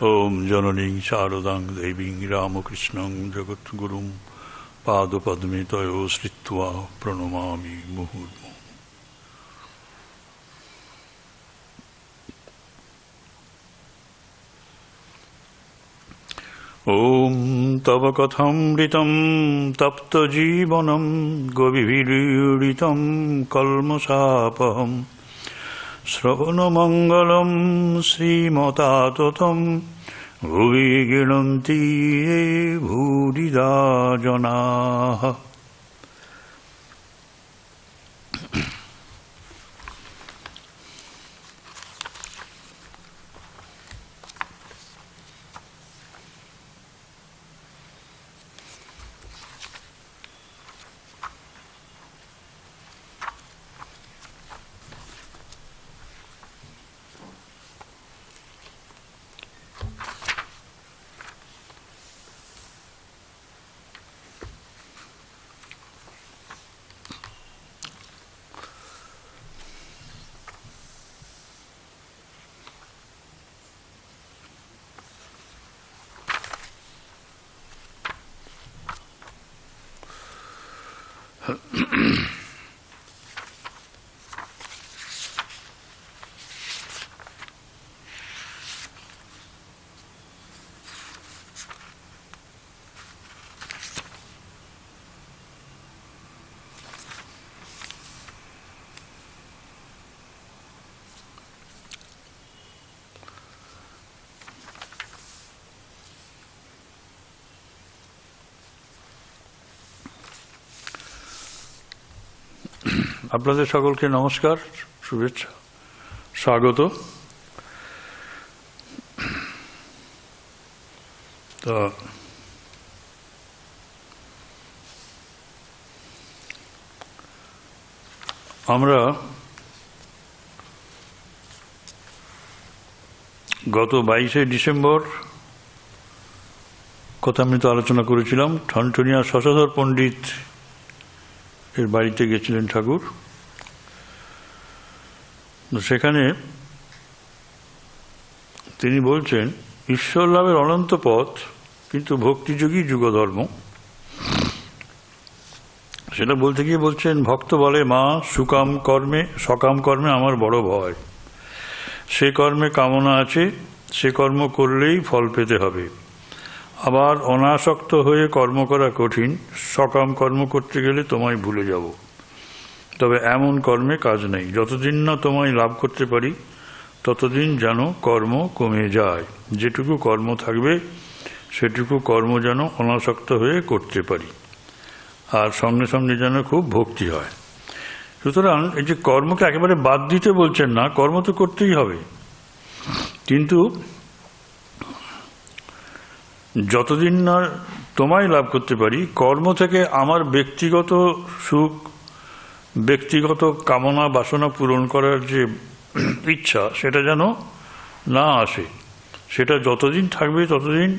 ओम जननीं शारदां देवीं रामकृष्णं जगद्गुरुं पादपद्मे तयोः श्रित्वा प्रणमामि मुहुर्मुहुः। ओम तव कथामृतं तप्तजीवनं गोपीभिरीडितं कल्मषापहम् श्रवणमङ्गलं श्रीमताततं भुवि गृह्णन्ति ये भूरिदा जनाः। আপনাদের সকলকে নমস্কার, শুভেচ্ছা, স্বাগত। তো আমরা গত 22শে ডিসেম্বর কথামৃত আলোচনা করেছিলাম। ঠনঠনিয়া শশধর পণ্ডিত এর বাড়িতে গেছিলেন ঠাকুর। সেখানে তিনি বলছেন ঈশ্বর লাভের অনন্ত পথ, কিন্তু ভক্তিযোগী যুগধর্ম। সেটা বলতে গিয়ে বলছেন, ভক্ত বলে মা সকাম কর্মে আমার বড় ভয়। সে কর্মে কামনা আছে, সে কর্ম করলেই ফল পেতে হবে। আবার অনাসক্ত হয়ে কর্ম করা কঠিন, সকাম কর্ম করতে গেলে তোমায় ভুলে যাব। তবে এমন কর্মে কাজ নেই, যতদিন না তোমায় লাভ করতে পারি ততদিন যেন কর্ম কমে যায়। যেটুকু কর্ম থাকবে সেটুকু কর্ম যেন অনাসক্ত হয়ে করতে পারি, আর সঙ্গে সঙ্গে যেন খুব ভক্তি হয়। সুতরাং এই যে কর্মকে একেবারে বাদ দিতে বলছেন না, কর্ম তো করতেই হবে, কিন্তু যতদিন না তোমায় লাভ করতে পারি কর্ম থেকে আমার ব্যক্তিগত সুখ, ব্যক্তিগত কামনা বাসনা পূরণ করার যে ইচ্ছা, সেটা যেন না আসে। সেটা যতদিন থাকবে ততদিন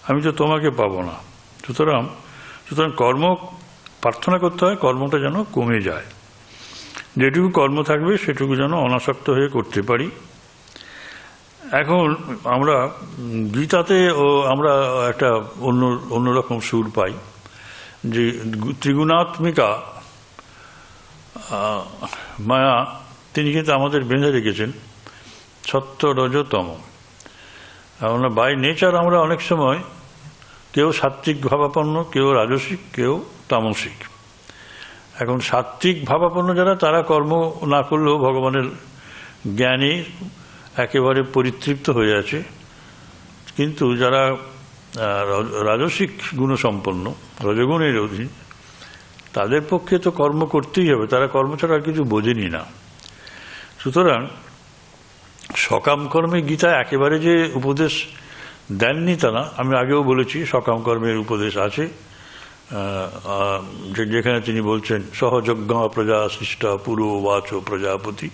আমি তো তোমাকে পাবো না। সুতরাং কর্ম প্রার্থনা করতে হয় কর্মটা যেন কমে যায়। যেটুকু কর্ম থাকবে সেটুকু যেন অনাসক্ত হয়ে করতে পারি। এখন আমরা গীতাতে আমরা একটা অন্যরকম সুর পাই, যে ত্রিগুণাত্মিকা মায়া তিনি কিন্তু আমাদের বেঁধে রেখেছেন সত্য রজ তম। আমরা বাই নেচার আমরা অনেক সময় কেউ সাত্ত্বিক ভাবাপন্ন, কেউ রাজসিক, কেউ তামসিক। এখন সাত্ত্বিক ভাবাপন্ন যারা, তারা কর্ম না করলেও ভগবানের জ্ঞানে একেবারে পরিতৃপ্ত হয়ে আছে। কিন্তু যারা রাজসিক গুণসম্পন্ন, রজগুণের অধীন, তাদের পক্ষে তো কর্ম করতেই হবে, তারা কর্ম ছাড়া আর কিছু বোঝেনি না। সুতরাং সকাম কর্মে গীতা একেবারে যে উপদেশ দেননি তা না। আমি আগেও বলেছি সকাম কর্মের উপদেশ আছে, যেখানে তিনি বলছেন সহযজ্ঞ প্রজা সৃষ্টা পুরো বাচ প্রজাপতি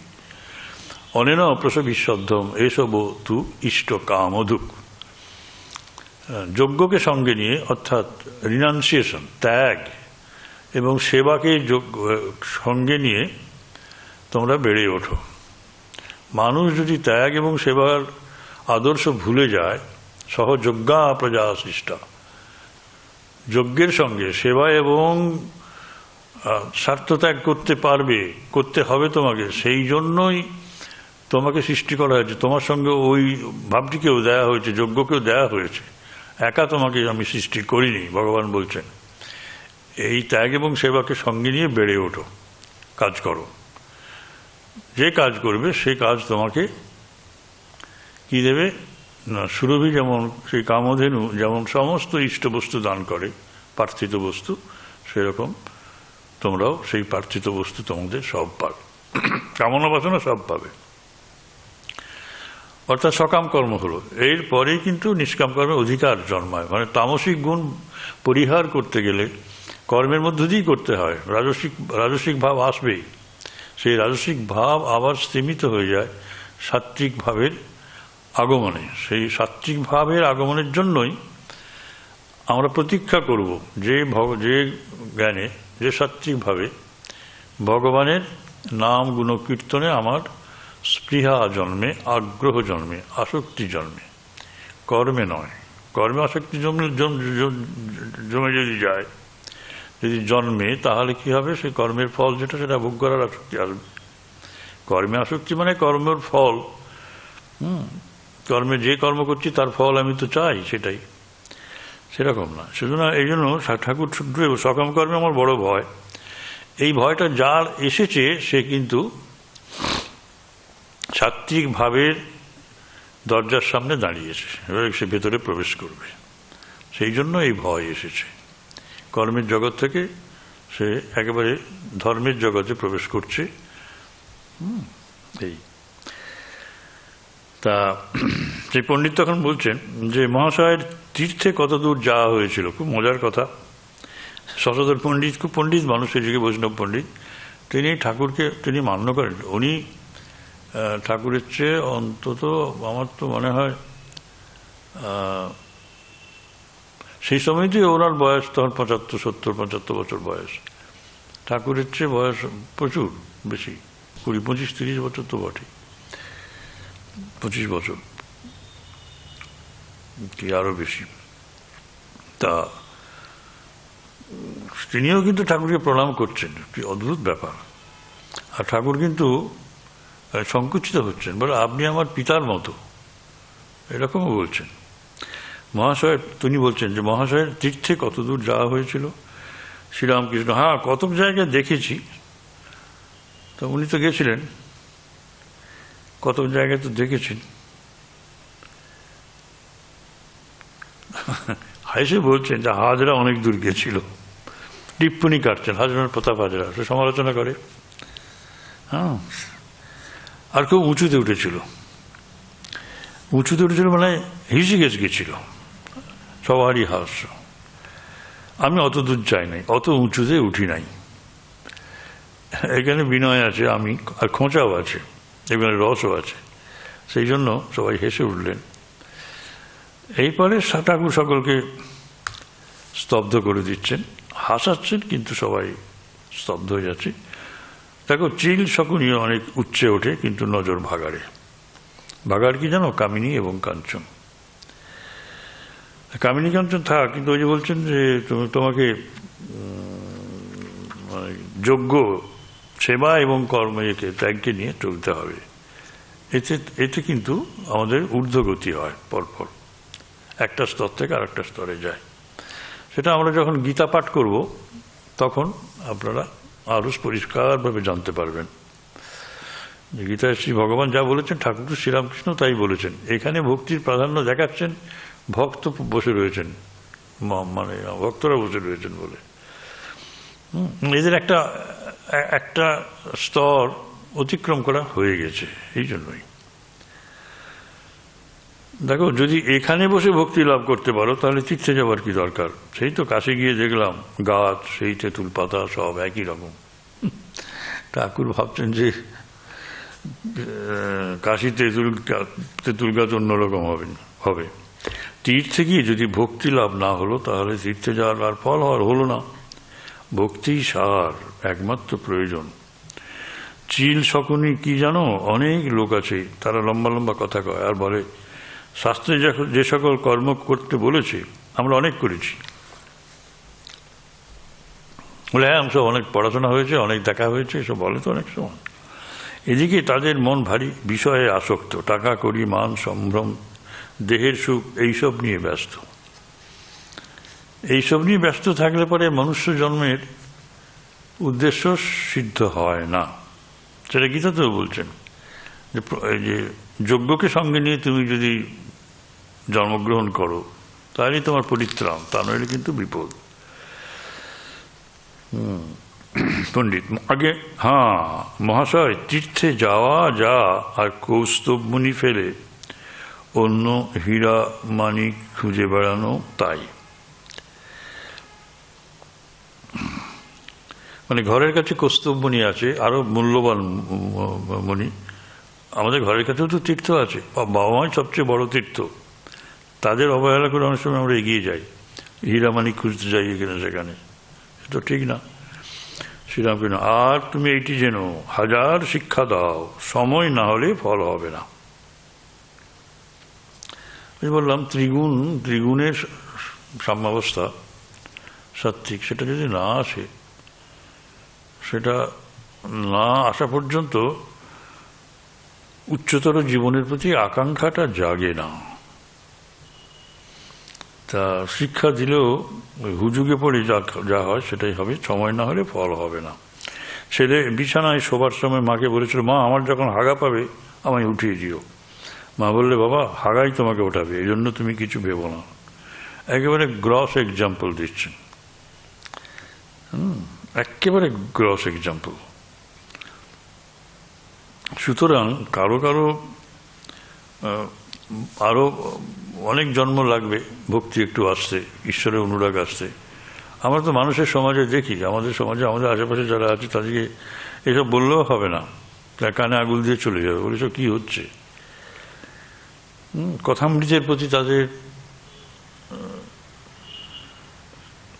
অনেন প্রসবিশ্বদ্ধম এসব তু ইষ্ট কামধুক। যজ্ঞকে সঙ্গে নিয়ে, অর্থাৎ রিনাউন্সিয়েশন, ত্যাগ এবং সেবাকে সঙ্গে নিয়ে তোমরা বেড়ে ওঠো। মানুষ যদি ত্যাগ এবং সেবার আদর্শ ভুলে যায় সহযজ্ঞা প্রজা সৃষ্টা। যজ্ঞের সঙ্গে সেবা এবং স্বার্থত্যাগ করতে হবে তোমাকে, সেই জন্যই তোমাকে সৃষ্টি করা হয়েছে। তোমার সঙ্গে ওই ভাবটিকেও দেয়া হয়েছে, যজ্ঞকেও দেয়া হয়েছে, একা তোমাকে আমি সৃষ্টি করিনি। ভগবান বলছেন এই ত্যাগ এবং সেবাকে সঙ্গে নিয়ে বেড়ে ওঠো, কাজ করো। যে কাজ করবে সেই কাজ তোমাকে কি দেবে না, সুরভি যেমন সেই কামধেনু যেমন সমস্ত ইষ্ট বস্তু দান করে, প্রার্থিত বস্তু, সেরকম তোমরাও সেই প্রার্থিত বস্তু তোমাদের সব পাবে, কামনা বাসনা সব পাবে। অর্থাৎ সকাম কর্ম হলো। এরপরেই কিন্তু নিষ্কাম কর্মের অধিকার জন্মায়। মানে তামসিক গুণ পরিহার করতে গেলে কর্মের মধ্য দিয়েই করতে হয়। রাজসিক ভাব আসবেই, সেই রাজসিক ভাব আবার স্তীমিত হয়ে যায় সাত্ত্বিক ভাবের আগমনে। সেই সাত্ত্বিক ভাবের আগমনের জন্যই আমরা প্রতীক্ষা করব যে জ্ঞানে, যে সাত্ত্বিক ভাবে ভগবানের নাম গুণ কীর্তনে আমার স্পৃহা জন্মে, আগ্রহ জন্মে, আসক্তি জন্মে, কর্মে নয়। কর্মে আসক্তি জমে যদি যায়, যদি জন্মে, তাহলে কি হবে, সেই কর্মের ফল যেটা, সেটা ভোগ করার আসক্তি আসবে। কর্মে আসক্তি মানে কর্মের ফল, কর্মে যে কর্ম করছি তার ফল আমি তো চাই, সেটাই, সেরকম না। সেজন্য এই জন্য ঠাকুর সকাম কর্মে আমার বড় ভয়। এই ভয়টা যার এসেছে সে কিন্তু সাত্ত্বিক ভাবের দরজার সামনে দাঁড়িয়েছে, এবার সে ভেতরে প্রবেশ করবে। সেই জন্য এই ভয় এসেছে। কর্মের জগৎ থেকে সে একেবারে ধর্মের জগতে প্রবেশ করছে। এই তা সেই পণ্ডিত তখন বলছেন যে মহাশয়ের তীর্থে কত দূর যাওয়া হয়েছিল। খুব মজার কথা। শশধর পণ্ডিত খুব পণ্ডিত মানুষ, সেই যুগে বৈষ্ণব পণ্ডিত, তিনি ঠাকুরকে তিনি মান্য করেন। উনি ঠাকুরের চেয়ে অন্তত আমার তো মনে হয় সেই সময়তেই ওনার বয়স তখন 75 বছর বয়স। ঠাকুরের চেয়ে বয়স প্রচুর বেশি, 20-25-30 বছর তো বটে, 25 বছর কি আরো বেশি। তা তিনিও কিন্তু ঠাকুরকে প্রণাম করছেন, কি অদ্ভুত ব্যাপার। আর ঠাকুর কিন্তু সংকুচিত হচ্ছেন, বলে আপনি আমার পিতার মতো, এরকমও বলছেন। মহাশয় তিনি বলছেন যে মহাশয়ের তীর্থে কত দূর যাওয়া হয়েছিল। শ্রীরামকৃষ্ণ: হ্যাঁ, কত জায়গায় দেখেছি। তো উনি তো গেছিলেন, কত জায়গায় তো দেখেছেন। হাসে বলছেন যে হাজরা অনেক দূর গেছিল। টিপ্পনি কাটছেন, হাজরার প্রতাপ হাজরা, সে সমালোচনা করে। হ্যাঁ, আর খুব উঁচুতে উঠেছিল। মানে ঋষিকেশ গেছিল, সবারই হাস্য। আমি অত দূর যাই নাই, অত উঁচুতে উঠি নাই। এখানে বিনয় আছে, আমি আর খোঁচাও আছে, এখানে রসও আছে, সেই জন্য সবাই হেসে উঠলেন। এইপরে ঠাকুর সকলকে স্তব্ধ করে দিচ্ছেন, হাসাচ্ছেন, কিন্তু সবাই স্তব্ধ হয়ে যাচ্ছে। দেখো, চিল শকুনিও অনেক উচ্চে ওঠে, কিন্তু নজর ভাগাড়ে। ভাগাড় কি জানো? কামিনী এবং কাঞ্চন। কামিনী কাঞ্চন থাক, কিন্তু ওই যে বলছেন যে তোমাকে যোগ্য সেবা এবং কর্মকে ত্যাগকে নিয়ে চলতে হবে। এতে কিন্তু আমাদের ঊর্ধ্বগতি হয়, পরপর একটা স্তর থেকে আর একটা স্তরে যায়। সেটা আমরা যখন গীতা পাঠ করব তখন আপনারা আরো পরিষ্কারভাবে জানতে পারবেন। গীতায় শ্রী ভগবান যা বলেছেন, ঠাকুর শ্রীরামকৃষ্ণ তাই বলেছেন। এখানে ভক্তির প্রাধান্য দেখাচ্ছেন, ভক্ত বসে রয়েছেন, মানে ভক্তরা বসে রয়েছেন বলে। এদের একটা স্তর অতিক্রম করা হয়ে গেছে। এই জন্যই দেখো, যদি এখানে বসে ভক্তি লাভ করতে পারো তাহলে তীর্থে যাবার কি দরকার? সেই তো কাছে গিয়ে দেখলাম গাছ, সেই তেঁতুল পাতা সব একই রকম। ঠাকুর ভাবছেন যে কাশি তেঁতুল গাছ অন্যরকম হবে। তীর্থে গিয়ে যদি ভক্তি লাভ না হলো তাহলে তীর্থে যাওয়ার আর ফল হলো না। ভক্তি সার একমাত্র প্রয়োজন। চিল শকুনি কি জানো, অনেক লোক আছে, তারা লম্বা লম্বা কথা কয় আর বলে শাস্ত্রে যে সকল কর্ম করতে বলেছে আমরা অনেক করেছি, বলে হ্যাঁ সব অনেক পড়াশোনা হয়েছে, অনেক দেখা হয়েছে, এসব বলে তো অনেক সময়। এদিকে তাদের মন ভারী বিষয়ে আসক্ত, টাকা কড়ি মান সম্ভ্রম দেহের সুখ এইসব নিয়ে ব্যস্ত। এইসব নিয়ে ব্যস্ত থাকলে পরে মনুষ্য জন্মের উদ্দেশ্য সিদ্ধ হয় না। সেটা গীতাতেও বলছেন যে যজ্ঞকে সঙ্গে নিয়ে তুমি যদি জন্মগ্রহণ করো তাহলেই তোমার পরিত্রাণ, তা নইলে কিন্তু বিপদ। পণ্ডিত আগে হ্যাঁ মহাশয়, তীর্থে যাওয়া যা আর কৌস্তব মুনি ফেলে অন্য হীরা মানিক খুঁজে বেড়ানো তাই। মানে ঘরের কাছে কৌস্তব মুনি আছে, আরো মূল্যবান মুনি, আমাদের ঘরের কাছেও তো তীর্থ আছে, বাবা মাই সবচেয়ে বড় তীর্থ, তাদের অবহেলা করে অনেক সময় আমরা এগিয়ে যাই, হীরামানিক খুঁজতে যাই এখানে সেখানে, এটা ঠিক না। শ্রীরামকৃষ্ণ আর তুমি এইটি যেন হাজার শিক্ষা দাও, সময় না হলে ফল হবে না। আমি বললাম ত্রিগুণের সাম্যাবস্থা সাত্ত্বিক, সেটা যদি না আসে, সেটা না আসা পর্যন্ত উচ্চতর জীবনের প্রতি আকাঙ্ক্ষাটা জাগে না। তা শিক্ষা দিলেও হুজুগে পড়ে যা হয় সেটাই হবে, সময় না হলে ফল হবে না। ছেলে বিছানায় শোবার সময় মাকে বলেছিল, মা আমার যখন হাগা পাবে আমায় উঠিয়ে দিও। মা বললে, বাবা হাগাই তোমাকে ওঠাবে, এই জন্য তুমি কিছু ভেবো না। একেবারে গ্রস এক্সাম্পল দিচ্ছেন, একেবারে গ্রস এক্সাম্পল। সুতরাং কারো কারো আরো অনেক জন্ম লাগবে ভক্তি একটু আসতে, ঈশ্বরের অনুরাগ আসতে। আমরা তো মানুষের সমাজে দেখি, আমাদের সমাজে আমাদের আশেপাশে যারা আছে তাদেরকে এসব বললেও হবে না, তার কানে আগুল দিয়ে চলে যাবে, বলে সব কী হচ্ছে। কথামৃতের প্রতি তাদের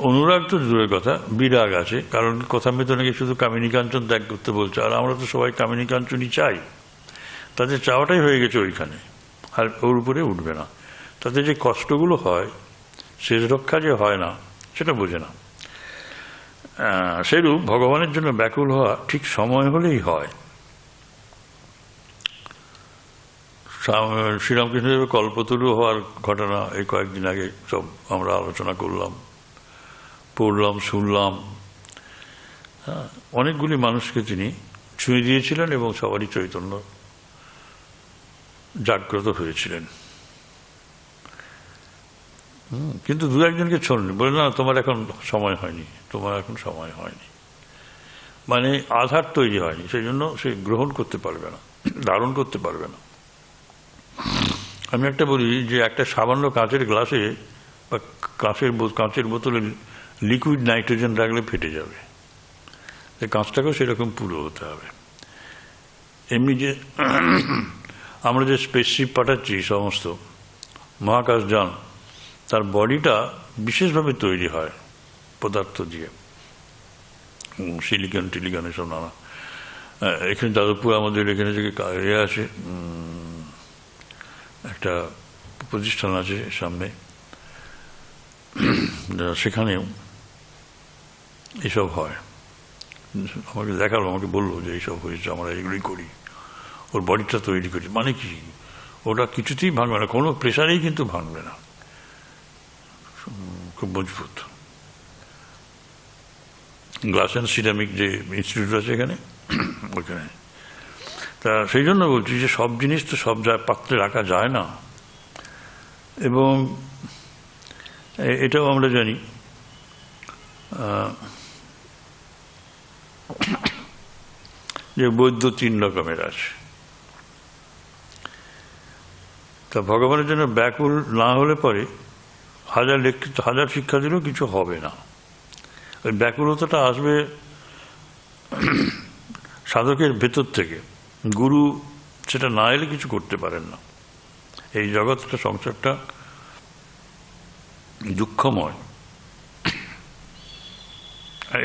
অনুরাগ তো দূরের কথা, বিরাগ আছে। কারণ কথামৃত নাকি শুধু কামিনী কাঞ্চন ত্যাগ করতে বলছে, আর আমরা তো সবাই কামিনী কাঞ্চনই চাই। তাদের চাওয়াটাই হয়ে গেছে ওইখানে, আর ওর উপরে উঠবে না। তাতে যে কষ্টগুলো হয়, শেষ রক্ষা যে হয় না, সেটা বোঝে না। সেরূপ ভগবানের জন্য ব্যাকুল হওয়া ঠিক সময় হলেই হয়। শ্রীরামকৃষ্ণদেবের কল্পতরু হওয়ার ঘটনা এই কয়েকদিন আগে সব আমরা আলোচনা করলাম, পড়লাম, শুনলাম। অনেকগুলি মানুষকে তিনি ছুঁয়ে দিয়েছিলেন এবং সবারই চৈতন্য জাগ্রত হয়েছিলেন। কিন্তু দু একজনকে ছোড়নি, বলে না তোমার এখন সময় হয়নি, তোমার এখন সময় হয়নি, মানে আধার তৈরি হয়নি, সেই জন্য সে গ্রহণ করতে পারবে না, ধারণ করতে পারবে না। আমি একটা বলি যে একটা সামান্য কাঁচের গ্লাসে বা কাঁচের বোতলে লিকুইড নাইট্রোজেন রাখলে ফেটে যাবে, কাঁচটাকেও সেরকম পুরো হতে হবে। এমনি যে আমরা যে স্পেসশিপ পাঠাচ্ছি সমস্ত মহাকাশযান, তার বডিটা বিশেষভাবে তৈরি হয় পদার্থ দিয়ে, সিলিকন টিলিকন এসব নানা। এখানে যাদবপুর আমাদের এখানে যে আছে, একটা প্রতিষ্ঠান আছে সামনে, সেখানেও এসব হয়। আমাকে দেখালো, আমাকে বললো যে এইসব হয়েছে, আমরা এগুলোই করি, ওর বডিটা তৈরি করি। মানে কি, ওটা কিছুতেই ভাঙবে না, কোনো প্রেশারেই কিন্তু ভাঙবে না, খুব মজবুত। গ্লাস অ্যান্ড সিরামিক যে ইনস্টিটিউট আছে এখানে, ওইখানে। তা সেই জন্য বলছি যে সব জিনিস তো সব পাত্রে রাখা যায় না। এবং এটাও আমরা জানি যে বৈদ্য 3 রকমের আছে। তা ভগবানের জন্য ব্যাকুল না হলে পরে হাজার শিক্ষা দিলেও কিছু হবে না। ওই ব্যাকুলতাটা আসবে সাধকের ভেতর থেকে, গুরু সেটা না এলে কিছু করতে পারেন না। এই জগৎটা, সংসারটা দুঃখময়।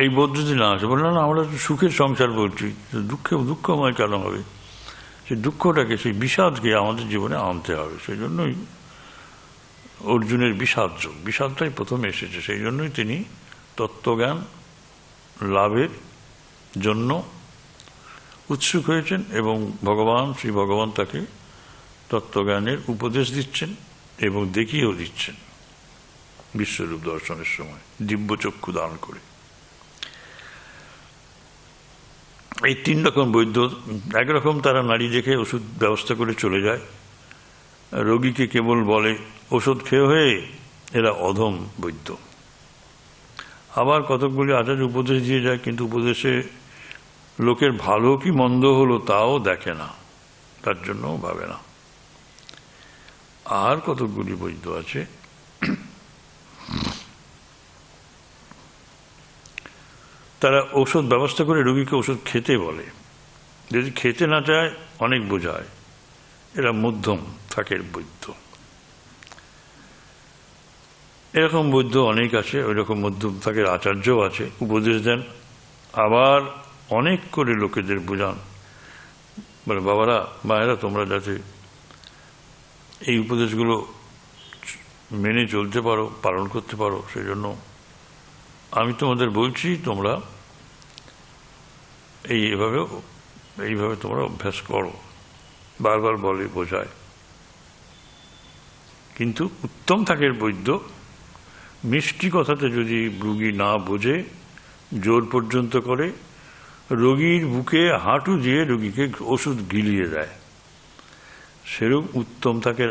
এই বোধ যদি না আসে, বললাম না আমরা সুখের সংসার বলছি, দুঃখময় কেন হবে? সেই দুঃখটাকে, সেই বিষাদকে আমাদের জীবনে আনতে হবে। সেই জন্যই অর্জুনের বিষাদ যোগ, বিষাদটাই প্রথমে এসেছে, সেই জন্যই তিনি তত্ত্বজ্ঞান লাভের জন্য উৎসুক হয়েছেন এবং শ্রী ভগবান তাকে তত্ত্বজ্ঞানের উপদেশ দিচ্ছেন এবং দেখিয়েও দিচ্ছেন বিশ্বরূপ দর্শনের সময় দিব্য চক্ষু দান করে। এই 3 রকম বৈদ্য, একরকম তারা নারী দেখে ওষুধ ব্যবস্থা করে চলে যায়, রোগীকে কেবল বলে ওষুধ খেয়ে হয়ে, এরা অধম বৈদ্য। আবার কতকগুলি আচার্য উপদেশ দিয়ে যায়, কিন্তু উপদেশে লোকের ভালো কি মন্দ হলো তাও দেখে না, তার জন্যও ভাবে না। আর কতকগুলি বৈদ্য আছে তারা ঔষধ ব্যবস্থা করে রোগীকে ওষুধ খেতে বলে, যদি খেতে না চায় অনেক বোঝায়, এরা মধ্যম থাকের বৈদ্য। এরকম বৈদ্য অনেক আছে, ওই রকম মধ্যম থাকের আচার্যও আছে, উপদেশ দেন, আবার অনেক করে লোকেদের বোঝান, বলে বাবারা মায়েরা তোমরা যাতে এই উপদেশগুলো মেনে চলতে পারো, পালন করতে পারো, সেই জন্য আমি তোমাদের বলছি তোমরা এইভাবে তোমরা অভ্যাস করো, বারবার বলে, বোঝায়। কিন্তু উত্তম থাকের বৈদ্য মিষ্টি কথাতে যদি রোগী না বোঝে, জোর পর্যন্ত করে, রোগীর বুকে হাঁটু দিয়ে রোগীকে ওষুধ গিলিয়ে দেয়, সেরূপ উত্তম থাকের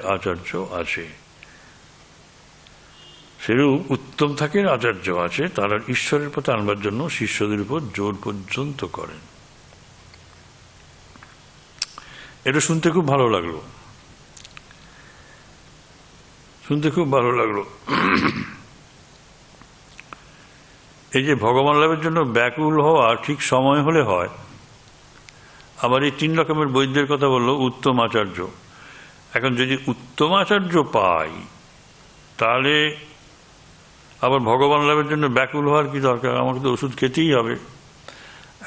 আচার্য আছে। তারা ঈশ্বরের পথে আনবার জন্য শিষ্যদের উপর জোর পর্যন্ত করেন। এটা শুনতে খুব ভালো লাগলো, এই যে ভগবান লাভের জন্য ব্যাকুল হওয়া ঠিক সময় হলে হয়। আবার এই 3 রকমের বৈদ্যের কথা বললো, উত্তম আচার্য। এখন যদি উত্তম আচার্য পাই, তাহলে আবার ভগবান লাভের জন্য ব্যাকুল হওয়ার কি দরকার, আমাকে তো ওষুধ খেতেই হবে।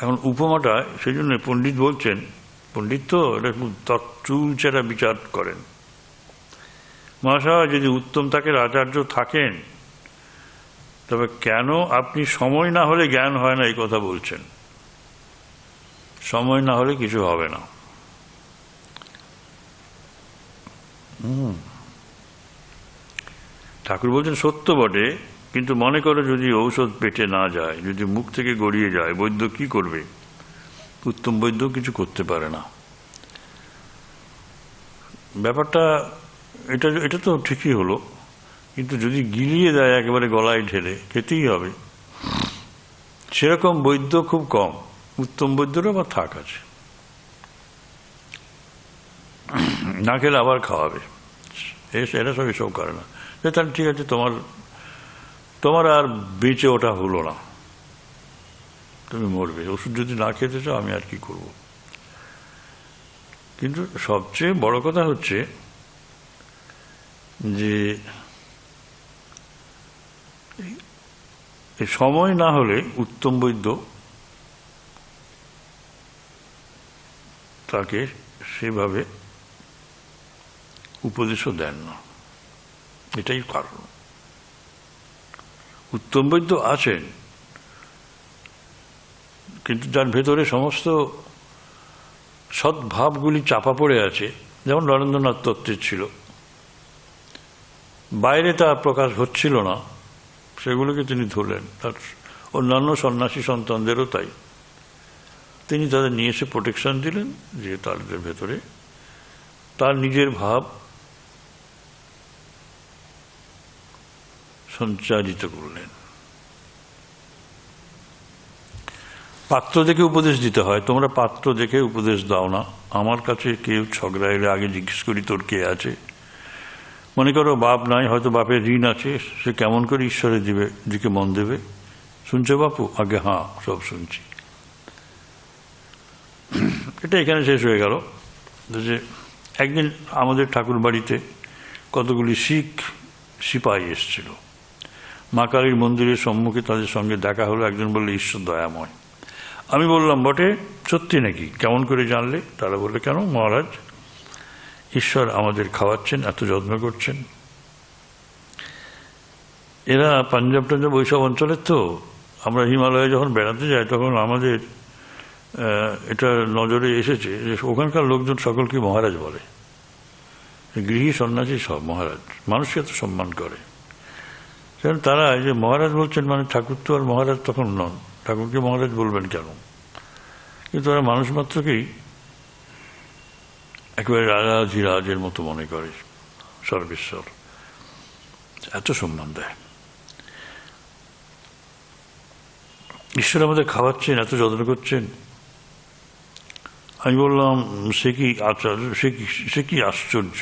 এখন উপমাটা সেই জন্য পণ্ডিত বলছেন, পণ্ডিত তো এটা খুব চুলচেরা বিচার করেন, মহাশয় যদি উত্তম থাকের আচার্য থাকেন, তবে কেন আপনি সময় না হলে জ্ঞান হয় না এই কথা বলছেন? সময় না হলে কিছু হবে না। ঠাকুর বলছেন সত্য বটে, কিন্তু মনে করো যদি ঔষধ পেটে না যায়, যদি মুখ থেকে গড়িয়ে যায়, বৈদ্য কি করবে? উত্তম বৈদ্য কিছু করতে পারে না। ব্যাপারটা এটা তো ঠিকই হলো, কিন্তু যদি গিলিয়ে দেয় একেবারে গলায় ঢেলে, খেতেই হবে, সেরকম বৈদ্য খুব কম। উত্তম বৈদ্যরও আবার থাক আছে, না খেলে আবার খাওয়াবে, এরা সব এসব করে না। তাহলে ঠিক আছে, তোমার আর বেঁচে ওটা হলো না, তুমি মরবে, ওষুধ যদি না খেতে চাও আমি আর কি করব। কিন্তু সবচেয়ে বড় কথা হচ্ছে যে সময় না হলে উত্তম বৈদ্য তাকে সেভাবে উপদেশও দেন না, এটাই কারণ। উত্তম বৈদ্য আছেন, কিন্তু যার ভেতরে সমস্ত সদ্ভাবগুলি চাপা পড়ে আছে, যেমন নরেন্দ্রনাথ তত্ত্বের ছিল, বাইরে তা প্রকাশ হচ্ছিল না, সেগুলোকে তিনি ধরলেন। তার অন্যান্য সন্ন্যাসী সন্তানদেরও তাই, তিনি তাদের নিয়ে এসে প্রোটেকশন দিলেন, যে তাদের ভেতরে তার নিজের ভাব সঞ্চারিত করলেন। পাত্র দেখে উপদেশ দিতে হয়, তোমরা পাত্র দেখে উপদেশ দাও না। আমার কাছে কেউ ঝগড়া এলে আগে জিজ্ঞেস করি তোর কে আছে। মনে করো বাপ নাই, হয়তো বাপের ঋণ আছে, সে কেমন করে ঈশ্বরের দিকে মন দেবে? শুনছো বাপু? আগে হ্যাঁ, সব শুনছি। এটা এখানে শেষ হয়ে গেল। যে একদিন আমাদের ঠাকুর বাড়িতে কতগুলি শিখ সিপাহী এসেছিল, মা কালীর মন্দিরের সম্মুখে তাদের সঙ্গে দেখা হলো। একজন বললে ঈশ্বর দয়াময়। আমি বললাম বটে, সত্যি নাকি? কেমন করে জানলে? তারা বললে কেন মহারাজ, ঈশ্বর আমাদের খাওয়াচ্ছেন, এত যত্ন করছেন। এরা পাঞ্জাব টাঞ্জাব ওইসব অঞ্চলের তো, আমরা হিমালয়ে যখন বেড়াতে যাই তখন আমাদের এটা নজরে এসেছে যে ওখানকার লোকজন সকলকে মহারাজ বলে, গৃহী সন্ন্যাসী সব মহারাজ, মানুষকে তো সম্মান করে। কারণ তারা এই যে মহারাজ বলছেন মানে ঠাকুর তো আর মহারাজ তখন নন, ঠাকুরকে মহারাজ বলবেন কেন? কিন্তু তারা মানুষ মাত্রকেই একেবারে রাজাধিরাজের মতো মনে করে, সর্বেশ্বর, এত সম্মান দেয়। ঈশ্বর আমাদের খাওয়াচ্ছেন, এত যত্ন করছেন। আমি বললাম সে কি আচার্য, সে কি আশ্চর্য!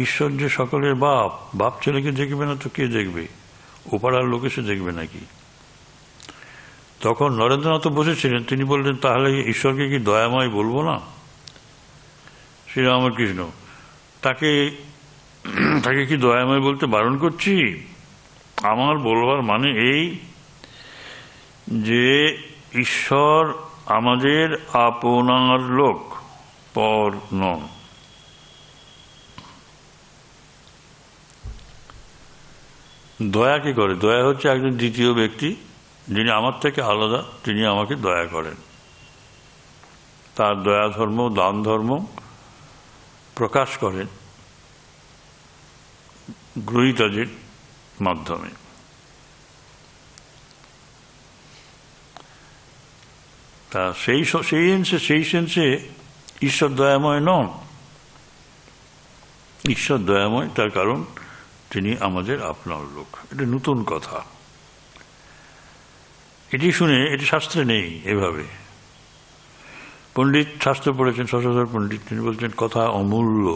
ঈশ্বর যে সকলের বাপ, বাপ ছেলেকে দেখবে না তো কে দেখবে? ও পাড়ার লোক এসে দেখবে নাকি? তখন নরেন্দ্রনাথ বসেছিলেন, তিনি বললেন তাহলে ঈশ্বরকে কি দয়াময় বলবো না? শ্রীরামকৃষ্ণ তাকে কি দয়াময় বলতে বারণ করছি? আমার বলবার মানে এই যে ঈশ্বর আমাদের আপনার লোক, পর নন। দয়া কি করে? দয়া হচ্ছে একজন দ্বিতীয় ব্যক্তি যিনি আমার থেকে আলাদা, তিনি আমাকে দয়া করেন। তার দয়া ধর্ম, দান ধর্ম প্রকাশ করেন গ্রহীতাদের মাধ্যমে। তা সেই সেন্সে ঈশ্বর দয়াময় নন। ঈশ্বর দয়াময় তার কারণ তিনি আমাদের আপনার লোক। এটা নতুন কথা, এটি শুনে এটি শাস্ত্রে নেই। এভাবে পণ্ডিত শাস্ত্র পড়েছেন, শশধর পণ্ডিত, তিনি বলছেন কথা অমূল্য।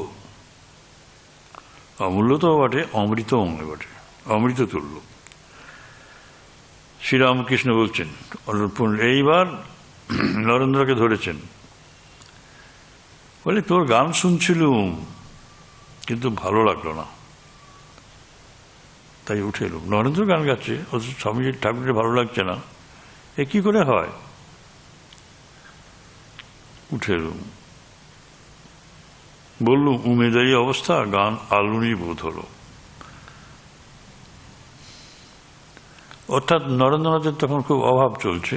অমূল্য তো বটে, অমৃত বটে, অমৃত তুল্য। শ্রীরামকৃষ্ণ বলছেন, এইবার নরেন্দ্রকে ধরেছেন, বলে তোর গান শুনছিলুম কিন্তু ভালো লাগলো না, তাই উঠে এলুম। নরেন্দ্র গান গাচ্ছে, স্বামীজির ঠাকুরের ভালো লাগছে না, এ কি করে হয়? উঠে এলুম, বললুম উমেদারি অবস্থা, গান আলুনি বোধ হলো। অর্থাৎ নরেন্দ্রনাথের তখন খুব অভাব চলছে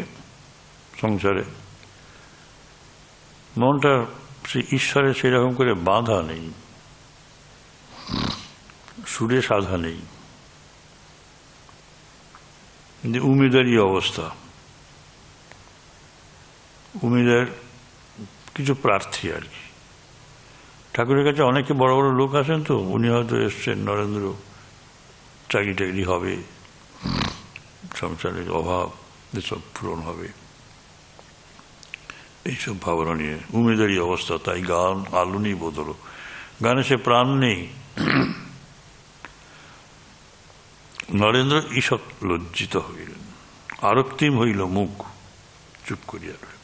সংসারে, মনটা সেই ঈশ্বরের সেরকম করে বাঁধা নেই, সুরে সাধা নেই, উমেদারি অবস্থা। উমেদের কিছু প্রার্থী আর কি। ঠাকুরের কাছে অনেকে বড় বড় লোক আসেন, তো উনি হয়তো এসছেন নরেন্দ্র চাকরি টাকরি হবে, সংসারের অভাব এসব পূরণ হবে, এইসব ভাবনা নিয়ে উমেদারি অবস্থা। তাই গান আলুনি বোধ হলো, গানে সে প্রাণ নেই। নরেন্দ্র ঈষৎ লজ্জিত হইলেন, আরক্তিম হইল মুখ, চুপ করিয়া রইলেন।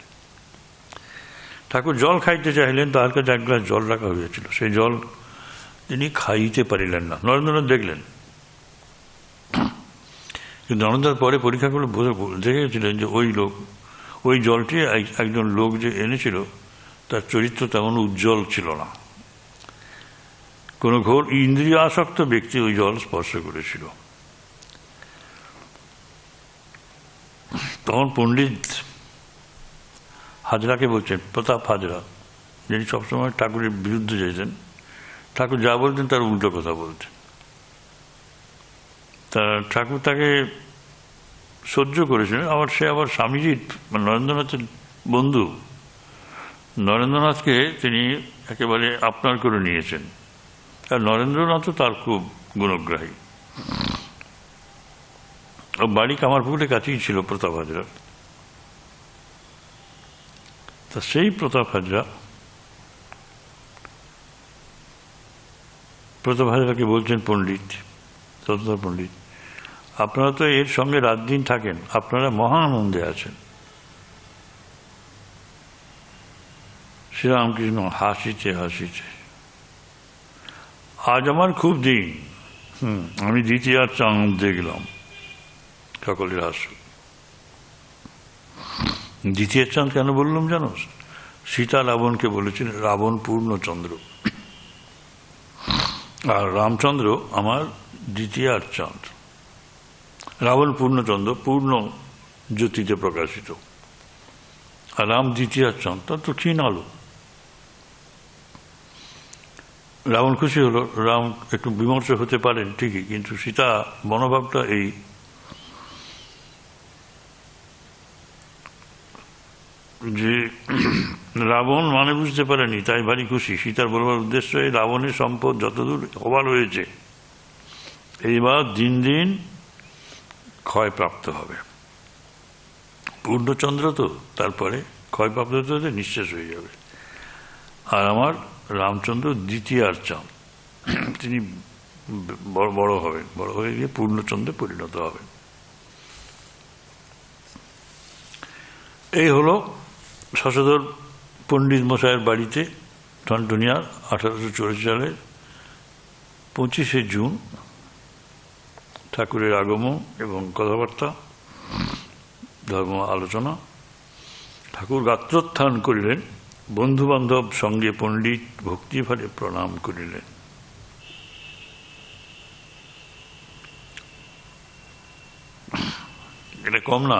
ঠাকুর জল খাইতে চাইলেন, তাহার কাছে এক গ্লাস জল রাখা হইয়াছিল, সেই জল তিনি খাইতে পারিলেন না। নরেন্দ্রনাথ দেখলেন, কিন্তু নরেন্দ্রনাথ পরে পরীক্ষা করে দেখেছিলেন যে ওই জলটি একজন লোক যে এনেছিল তার চরিত্র তেমন উজ্জ্বল ছিল না, কোনো ঘোর ইন্দ্রিয় আসক্ত ব্যক্তি ওই জল স্পর্শ করেছিল। তখন পণ্ডিত হাজরাকে বলছেন, প্রতাপ হাজরা, যিনি সবসময় ঠাকুরের বিরুদ্ধে যেতেন, ঠাকুর যা বলতেন তার উল্টো কথা বলতেন। তা ঠাকুর তাকে সহ্য করেছিলেন। সে আবার স্বামীজির, নরেন্দ্রনাথের বন্ধু, নরেন্দ্রনাথকে তিনি একেবারে আপনার করে নিয়েছেন। আর নরেন্দ্রনাথও তার খুব গুণগ্রাহী। বাড়ি কামারপুকুরের কাছেই ছিল প্রতাপ হাজরা। তা সেই প্রতাপ হাজরাকে বলছেন পণ্ডিত, সততার পণ্ডিত, আপনারা তো এর সঙ্গে রাত দিন থাকেন, আপনারা মহা আনন্দে আছেন। শ্রীরামকৃষ্ণ হাসিছে, আজ আমার খুব দিন, আমি দ্বিতীয় চাঁদ দেখলাম। সকলের হাস্য। দ্বিতীয় চাঁদ কেন বললাম জানো? সীতা রাবণকে বলেছিলেন রাবণ পূর্ণচন্দ্র, আর রামচন্দ্র আমার দ্বিতীয় চাঁদ। রাবণ পূর্ণচন্দ্র, পূর্ণ জ্যোতিতে প্রকাশিত, আর রাম দ্বিতীয় চাঁদ, তার তো ক্ষীণ আলো। রাবণ খুশি হলো, রাম একটু বিমর্ষ হতে পারেন ঠিকই, কিন্তু সীতা মনোভাবটা এই যে রাবণ মানে বুঝতে পারেনি, তাই ভারী খুশি। সীতার বলবার উদ্দেশ্য এই রাবণের সম্পদ যতদূর হবার হয়েছে এইবার দিন দিন ক্ষয়প্রাপ্ত হবে। পূর্ণচন্দ্র তো তারপরে ক্ষয়প্রাপ্ত হতে নিঃশেষ হয়ে যাবে। আর আমার রামচন্দ্র দ্বিতীয়ার চাঁদ, তিনি বড় হবেন, বড় হয়ে গিয়ে পূর্ণচন্দ্রে পরিণত হবেন। এই হলো শশধর পণ্ডিত মশাইয়ের বাড়িতে টনটনিয়ার 1884 সালের 25শে জুন ঠাকুরের আগমন এবং কথাবার্তা, ধর্ম আলোচনা। ঠাকুর গাত্রোত্থান করিলেন, বন্ধুবান্ধব সঙ্গে পণ্ডিত ভক্তিভারে প্রণাম করিলেন। এটা কম না,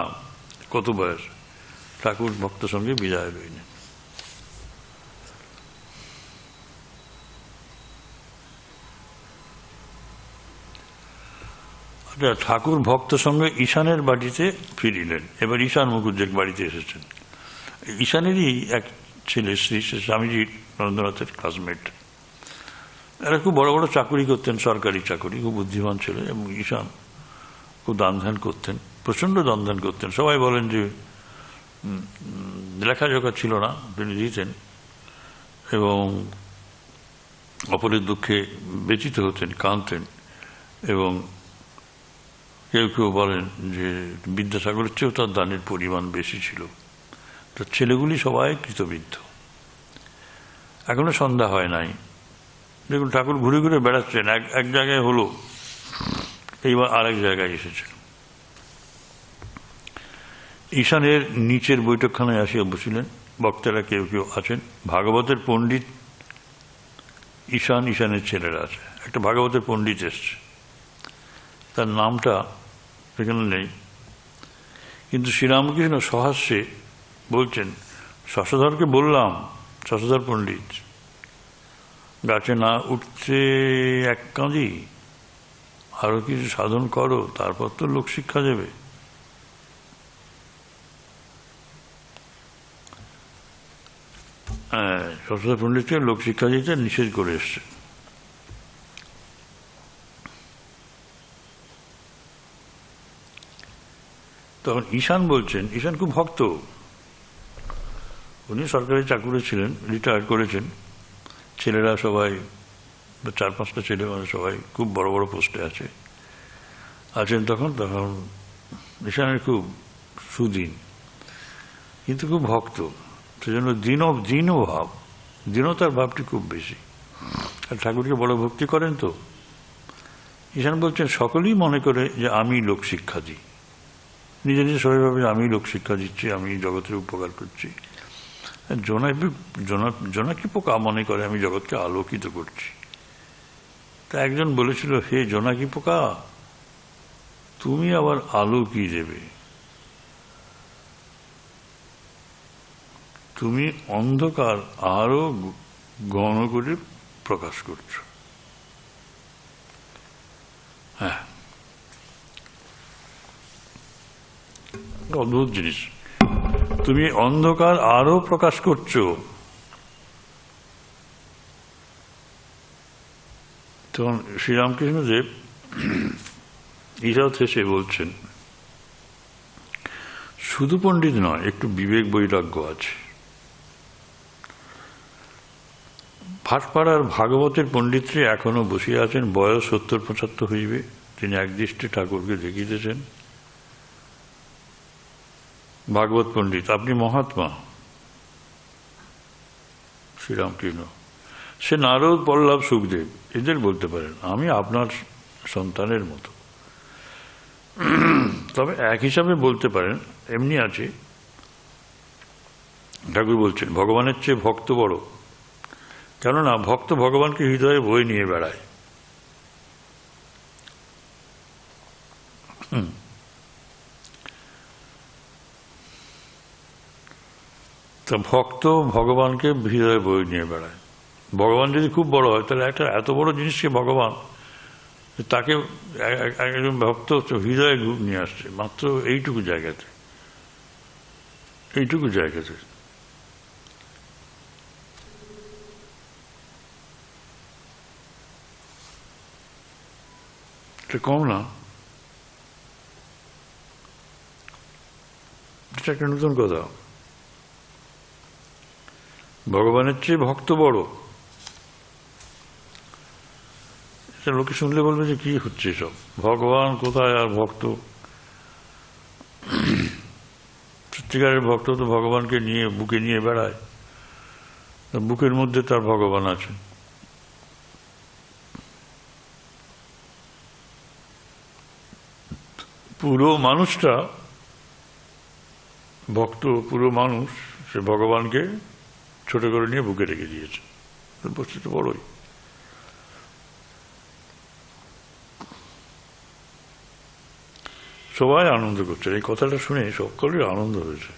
কত বয়স। ঠাকুর ভক্ত সঙ্গে বিদায় লইলেন। আচ্ছা, ঠাকুর ভক্ত সঙ্গে ঈশানের বাড়িতে ফিরিলেন। এবার ঈশান মুখুজ্জের বাড়িতে এসেছেন। ঈশানেরই এক ছেলে, শ্রী স্বামীজির রবীন্দ্রনাথের ক্লাসমেট। এরা খুব বড় বড় চাকুরি করতেন, সরকারি চাকুরি, খুব বুদ্ধিমান ছেলে। এবং ঈশান খুব দান ধ্যান করতেন, প্রচণ্ড দান ধ্যান করতেন। সবাই বলেন যে লেখাজোখা ছিল না, তিনি দিতেন এবং অপরের দুঃখে ব্যথিত হতেন, কাঁদতেন। এবং কেউ কেউ বলেন যে বিদ্যাসাগরের চেয়েও তার দানের পরিমাণ বেশি ছিল। তার ছেলেগুলি সবাই কৃতবিদ্ধ। এখনো সন্ধ্যা হয় নাই, দেখুন ঠাকুর ঘুরে ঘুরে বেড়াচ্ছেন। এক জায়গায় হলো, এইবার আরেক জায়গায় এসেছেন। ঈশানের নিচের বৈঠকখানায় আসিয়া বসিলেন। বক্তারা কেউ কেউ আছেন। ভাগবতের পণ্ডিত ঈশান, ঈশানের ছেলেরা আছে। একটা ভাগবতের পণ্ডিত এসছে, তার নামটা এখানে নেই, কিন্তু শ্রীরামকৃষ্ণ সহাস্যে বলছেন, শশধরকে বললাম, শশধর পণ্ডিত, গাছে না উঠতে এক কাঁদি, আরো কিছু সাধন করো, তারপর তো লোক শিক্ষা দেবে। শশধর পণ্ডিতকে লোক শিক্ষা দিতে নিষেধ করে এসছে। তখন ঈশান বলছেন, ঈশান খুব ভক্ত, উনি সরকারি চাকুরে ছিলেন, রিটায়ার করেছেন। ছেলেরা সবাই, 4-5টা ছেলে, মানে সবাই খুব বড় বড় পোস্টে আছেন। তখন ঈশানের খুব সুদিন, কিন্তু খুব ভক্ত, সেজন্য দীনভাব, দীনতার ভাবটি খুব বেশি। আর ঠাকুরকে বড় ভক্তি করেন তো। ঈশান বলছেন, সকলেই মনে করে যে আমি লোক শিক্ষা দিই, নিজে নিজে সবাই ভাবে আমি লোক শিক্ষা দিচ্ছি, আমি জগতের উপকার করছি। জোনাকি পোকা মনে করে আমি জগৎকে আলোকিত করছি। তা একজন বলেছিল, হে জোনাকি পোকা, তুমি আবার আলো কি দেবে? তুমি অন্ধকার আরো ঘন করে প্রকাশ করছো। হ্যাঁ, অদ্ভুত জিনিস। তুমি অন্ধকার আরো প্রকাশ করছো। তখন শ্রীরামকৃষ্ণদেব ঈষৎ হেসে বলছেন, শুধু পণ্ডিত নয়, একটু বিবেক বৈরাগ্য আছে। ভাটপাড়ার ভাগবতের পণ্ডিতরা এখনো বসিয়া আছেন, বয়স 70-75 হইবে। তিনি একদৃষ্টে ঠাকুরকে দেখিতেছেন। ভাগবত পণ্ডিত, আপনি মহাত্মা। শ্রীরামকৃষ্ণ, সে নারদ, পল্লব, সুখদেব, এদের বলতে পারেন, আমি আপনার সন্তানের মতো। তবে এক হিসাবে বলতে পারেন, এমনি আছে। ঠাকুর বলছেন, ভগবানের চেয়ে ভক্ত বড়, কেননা ভক্ত ভগবানকে হৃদয়ে বয়ে নিয়ে বেড়ায়। তা ভক্ত ভগবানকে হৃদয়ে বয়ে নিয়ে বেড়ায়। ভগবান যদি খুব বড় হয় তাহলে একটা এত বড় জিনিসকে ভগবান তাকে একজন ভক্ত হৃদয়ে নিয়ে আসছে মাত্র এইটুকু জায়গাতে। এটা কম না, এটা একটা নতুন কথা। ভগবানের চেয়ে ভক্ত বড়, এটা লোকে শুনলে বলবে যে কি হচ্ছে সব, ভগবান কোথায় আর ভক্ত। সত্যিকারের ভক্ত তো ভগবানকে নিয়ে বুকে নিয়ে বেড়ায়, বুকের মধ্যে তার ভগবান আছে। পুরো মানুষটা ভক্ত, পুরো মানুষ সে ভগবানকে ছোট করে নিয়ে বুকে রেখে দিয়েছে। বস্তুটা বড়ই। সবাই আনন্দ করছে, এই কথাটা শুনে সকলের আনন্দ হয়েছে।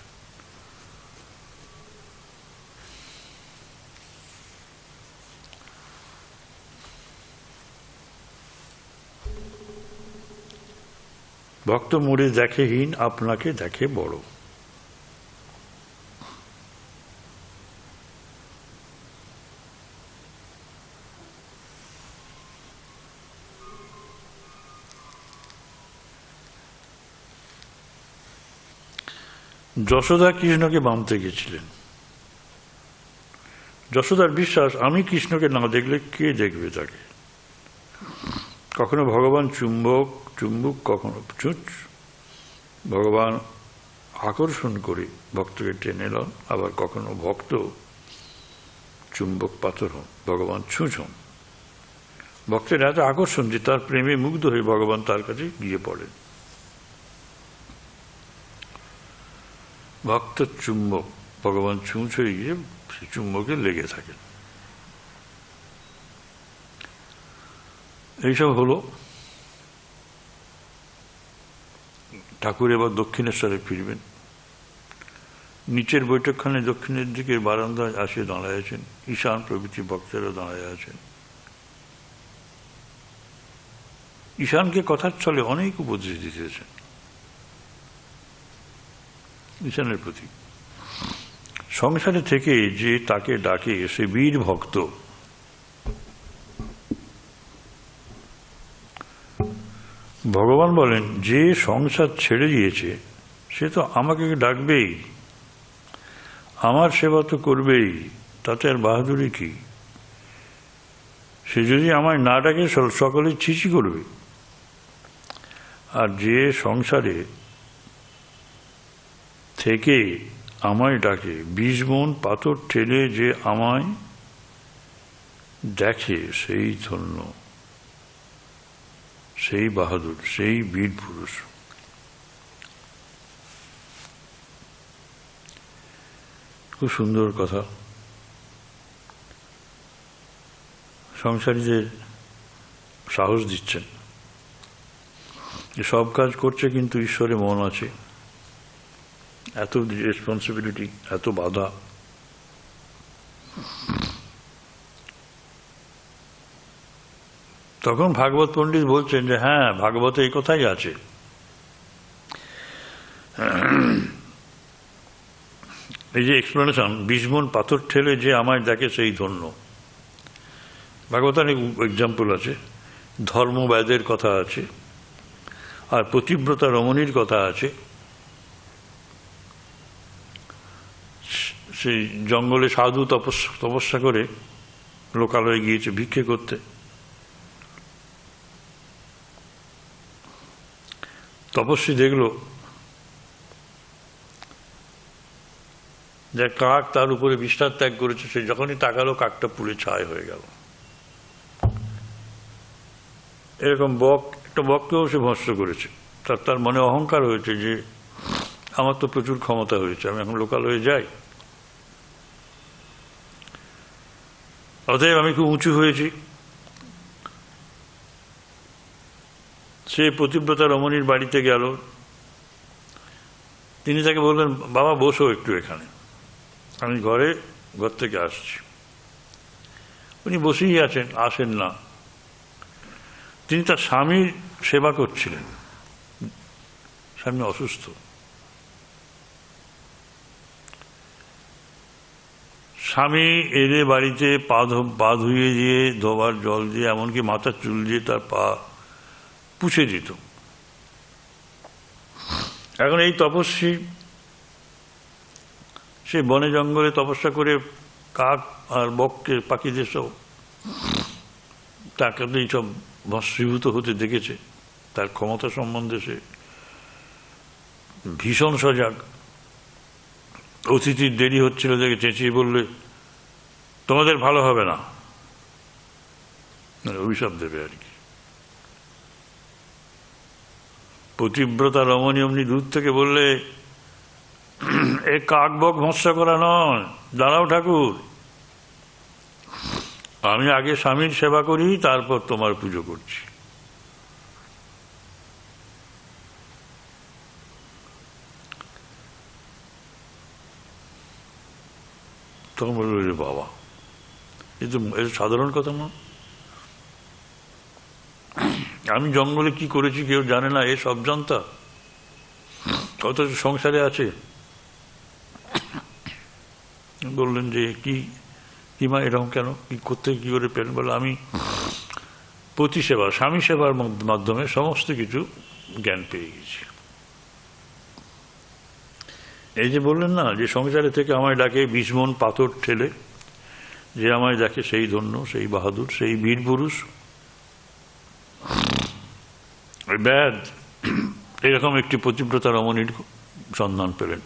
ভক্ত মোরে দেখে হীন, আপনাকে দেখে বড়। যশোদা কৃষ্ণকে বাঁধতে গেছিলেন। যশোদার বিশ্বাস, আমি কৃষ্ণকে না দেখলে কে দেখবে তাকে। কখনো ভগবান চুম্বক, কখনো চুঁচ। ভগবান আকর্ষণ করে ভক্তকে টেনে লন, আবার কখনো ভক্ত চুম্বক পাথর হন, ভগবান ছুঁচ হন। ভক্তের এত আকর্ষণ যে তার প্রেমে মুগ্ধ হয়ে ভগবান তার কাছে গিয়ে পড়েন। ভক্ত চুম্বক, ভগবান ছুঁচ হয়ে গিয়ে সেই চুম্বকে লেগে থাকেন। এইসব হলো। ঠাকুর এবার দক্ষিণেশ্বরে ফিরবেন। নিচের বৈঠকখানে দক্ষিণের দিকে বারান্দায় আসে দাঁড়ায় আছেন, ঈশান প্রভৃতি ভক্তেরা দাঁড়ায় আছেন। ঈশানকে কথার ছলে অনেক উপদেশ দিতেছেন ঈশানের প্রতি। সংসারে থেকে যে তাকে ডাকে সে বীর ভক্ত। ভগবান বলেন, যে সংসার ছেড়ে দিয়েছে সে তো আমাকে ডাকবেই, আমার সেবা তো করবেই, তাতে আর বাহাদুরি কি। সে যদি আমায় না ডাকে সকলে ছিছি করবে। আর যে সংসারে থেকে আমায় ডাকে, 20 মণ পাথর ঠেলে যে আমায় দেখে, সেই ধন্য, সেই বাহাদুর, সেই বীর পুরুষ। খুব সুন্দর কথা। সংসারীদের সাহস দিচ্ছেন যে সব কাজ করছে কিন্তু ঈশ্বরে মন আছে। এত রেসপন্সিবিলিটি, এত বাধা। তখন ভাগবত পণ্ডিত বলছেন যে হ্যাঁ, ভাগবতে এই কথাই আছে। এই যে এক্সপ্লেনেশন, 20 মণ পাথর ঠেলে যে আমায় দেখে সেই ধন্য। ভাগবত অনেক এক্সাম্পল আছে। ধর্মবেদের কথা আছে, আর পতিব্রতা রমণীর কথা আছে। সেই জঙ্গলে সাধু তপস্যা করে লোকালয়ে গিয়েছে ভিক্ষে করতে। তপস্বী দেখল যে কাক তার উপরে বিষ্ঠার ত্যাগ করেছে। সে যখনই তাকালো, কাকটা পুড়ে ছাই হয়ে গেল। এরকম একটা বককেও সে ভস্ম করেছে। তার মনে অহংকার হয়েছে যে আমার তো প্রচুর ক্ষমতা হয়েছে, আমি এখন লোকালয়ে যাই, অতএব আমি খুব উঁচু হয়েছি। সে পতিব্রতা রমণীর বাড়িতে গেল। তিনি তাকে বললেন, বাবা বসো একটু এখানে। আমি ঘর থেকে আসছি, উনি বসেই আছেন, আসেন না। তিনি তার স্বামীর সেবা করছিলেন, স্বামী অসুস্থ। স্বামী এলে বাড়িতে পা ধুয়ে দিয়ে, ধোবার জল দিয়ে, এমনকি মাথার চুল দিয়ে তার পা পুছে দিত। এখন এই তপস্বী সে বনে জঙ্গলে তপস্যা করে কাক আর বককে, পাখিদের সব তাকে সব ভস্মীভূত হতে দেখেছে। তার ক্ষমতা সম্বন্ধে সে ভীষণ সজাগ। অতিথির দেরি হচ্ছিল দেখে চেঁচিয়ে বললে, তোমাদের ভালো হবে না, অভিশাপ দেবে আর কি। পতিব্রতা রমণী অমনি দূর থেকে বললে, এ কাক বক ভৎসা করা নয়, দাঁড়াও ঠাকুর, আমি আগে স্বামীর সেবা করি, তারপর তোমার পুজো করছি। তখন বলল, রে বাবা, এটা সাধারণ কথা না। আমি জঙ্গলে কি করেছি কেউ জানে না, এ সব জানতা, অথচ সংসারে আছে। বললেন যে কি মা এরকম কেন, কি করতে কি করে পেলেন? বলে, আমি পতি সেবা, স্বামী সেবার মাধ্যমে সমস্ত কিছু জ্ঞান পেয়ে গেছি। এই যে বললেন না, যে সংসারে থেকে আমায় ডাকে 20 মণ পাথর ঠেলে, যে আমায় দেখে সেই ধন্য, সেই বাহাদুর, সেই বীর পুরুষ। ব্যাদ এরকম একটি পতিব্রতা রমণীর সন্ধান পেলেন।